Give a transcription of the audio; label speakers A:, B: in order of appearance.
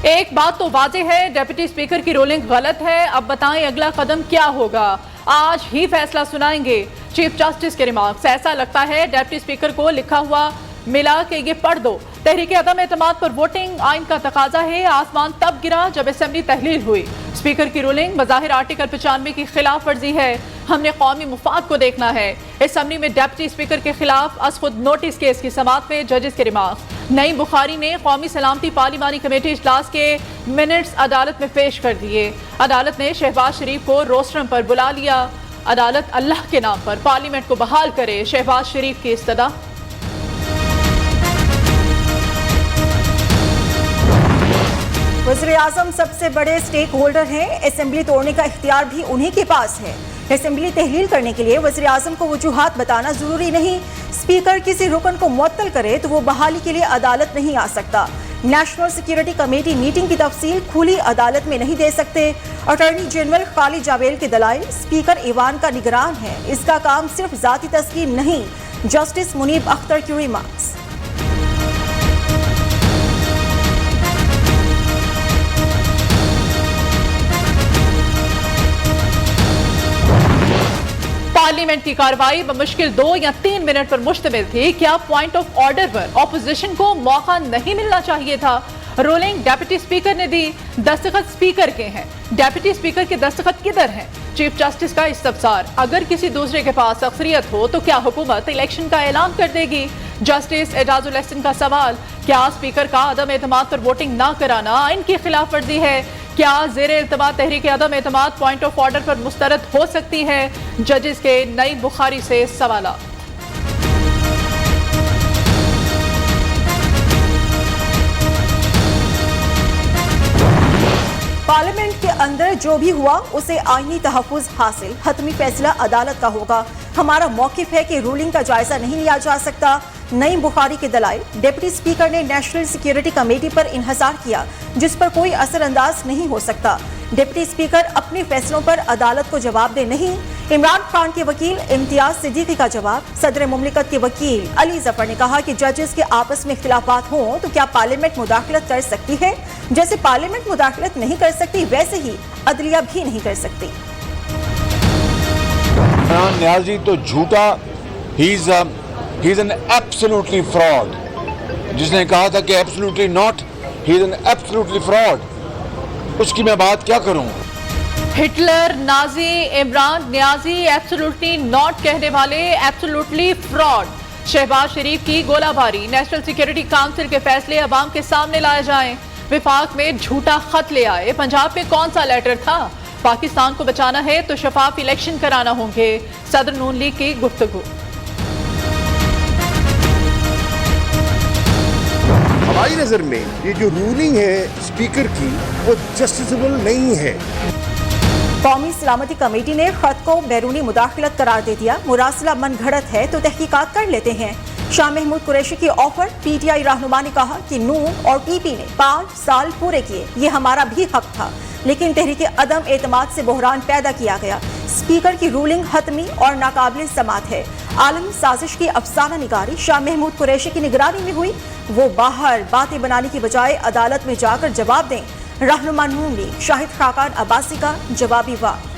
A: एक बात तो वाज़ेह है, डिप्टी स्पीकर की रूलिंग गलत है। अब बताएं अगला कदम क्या होगा। आज ही फैसला सुनाएंगे चीफ जस्टिस के रिमार्क्स। ऐसा लगता है डिप्टी स्पीकर को लिखा हुआ मिला कि ये पढ़ दो। तहरीक अदम एतमाद पर वोटिंग आइन का तकाजा है। आसमान तब गिरा जब असेंबली तहलील हुई। स्पीकर की रूलिंग बज़ाहिर आर्टिकल 95 की खिलाफ वर्जी है। हमने कौमी मुफाद को देखना है। असेंबली में डिप्टी स्पीकर के खिलाफ अज खुद नोटिस केस की समाअत में जजेस के रिमार्क्स। नईम बुखारी ने कौमी सलामती पार्लिमानी कमेटी इजलास के मिनट्स अदालत में पेश कर दिए। अदालत ने शहबाज शरीफ को रोस्ट्रम पर बुला लिया। अदालत अल्लाह के नाम पर पार्लियामेंट को बहाल करे, शहबाज शरीफ की इस्तदा।
B: वज़ीर आज़म सबसे बड़े स्टेक होल्डर हैं। असेंबली तोड़ने का इख्तियार भी उन्हीं के पास है। असेंबली तहलील करने के लिए वज़ीर आज़म को वजूहात बताना जरूरी नहीं। स्पीकर किसी रुकन को मुअत्तल करे तो वो बहाली के लिए अदालत नहीं आ सकता। नेशनल सिक्योरिटी कमेटी मीटिंग की तफसील खुली अदालत में नहीं दे सकते। अटॉर्नी जनरल खालिद जावेल के दलाइल स्पीकर ईवान का निगरान है। इसका काम सिर्फ जाती तस्कीन नहीं। जस्टिस मुनीब अख्तर की रिमार्क्स।
A: पार्लियामेंट की कार्रवाई बमुश्किल 2 या 3 मिनट पर मुश्तमिल थी। क्या पॉइंट ऑफ ऑर्डर पर ऑपोजिशन को मौका नहीं मिलना चाहिए था? रूलिंग डेप्यूटी स्पीकर ने दी, दस्तखत स्पीकर के हैं। डेप्यूटी स्पीकर के दस्तखत किधर हैं? चीफ जस्टिस का इस्तफसार। अगर किसी दूसरे के पास अक्सरियत हो तो क्या हुकूमत इलेक्शन का ऐलान कर देगी? जस्टिस एजाजुल एहसन का सवाल। क्या स्पीकर का अदम एतमाद पर वोटिंग ना कराना आइन की खिलाफ वर्जी है? क्या ज़ेरे इल्तमास तहरीक अदम एतमाद पॉइंट ऑफ ऑर्डर पर मुस्तरद हो सकती है? जजेस के नईम बुखारी से सवाल।
B: पार्लियामेंट के अंदर जो भी हुआ उसे आईनी तहफ़्फ़ुज़ हासिल। हतमी फैसला अदालत का होगा। हमारा मौक़िफ़ है कि रूलिंग का जायजा नहीं लिया जा सकता। नईम बुखारी के दलाइल। डिप्टी स्पीकर ने नेशनल सिक्योरिटी कमेटी पर इन्हसार किया जिस पर कोई असरअंदाज नहीं हो सकता। डिप्टी स्पीकर अपने फैसलों पर अदालत को जवाब दे नहीं। इमरान खान के वकील इम्तियाज सिद्दीकी का जवाब। सदर मुमलिकत के वकील अली जफर ने कहा कि जजेस के आपस में इख्तिलाफात हों तो क्या पार्लियामेंट मुदाखलत कर सकती है? जैसे पार्लियामेंट मुदाखलत नहीं कर सकती वैसे ही अदलिया भी नहीं कर सकती।
C: न्याजी तो झूठा, he is an absolutely fraud. जिसने कहा था कि absolutely not, he is an absolutely fraud. उसकी मैं बात क्या करूं?
A: Hitler, Nazi, Imran Niazi, absolutely not कहने वाले एब्सोल्युटली फ्रॉड। शहबाज शरीफ की गोलाबारी। नेशनल सिक्योरिटी काउंसिल के फैसले अवाम के सामने लाए जाएं। विफाक में झूठा खत ले आए। पंजाब में कौन सा लेटर था? पाकिस्तान को बचाना है तो शफाफ इलेक्शन कराना होंगे। सदर नून लीग की गुफ्तगू।
D: हमारी नजर में ये जो रूलिंग है स्पीकर की वो जस्टिसेबल नहीं है।
B: कौमी सलामती कमेटी ने खत को बैरूनी मुदाखलत करार दे दिया। मुरासला मन घड़त है तो तहकीकात कर लेते हैं। शाह महमूद कुरैशी की ऑफर। पीटीआई रहनुमा ने कहा कि नून और टीपी ने 5 साल पूरे किए, ये हमारा भी हक था, लेकिन तहरीक अदम एतमाद से बहरान पैदा किया गया। स्पीकर की रूलिंग हतमी और नाकाबिल समात है। आलमी साजिश की अफसाना निगारी शाह महमूद कुरैशी की निगरानी में हुई। वो बाहर बातें बनाने की बजाय अदालत में जाकर जवाब दें। रहनुमा नून लीग शाहिद खाकान अब्बासी का जवाबी वार।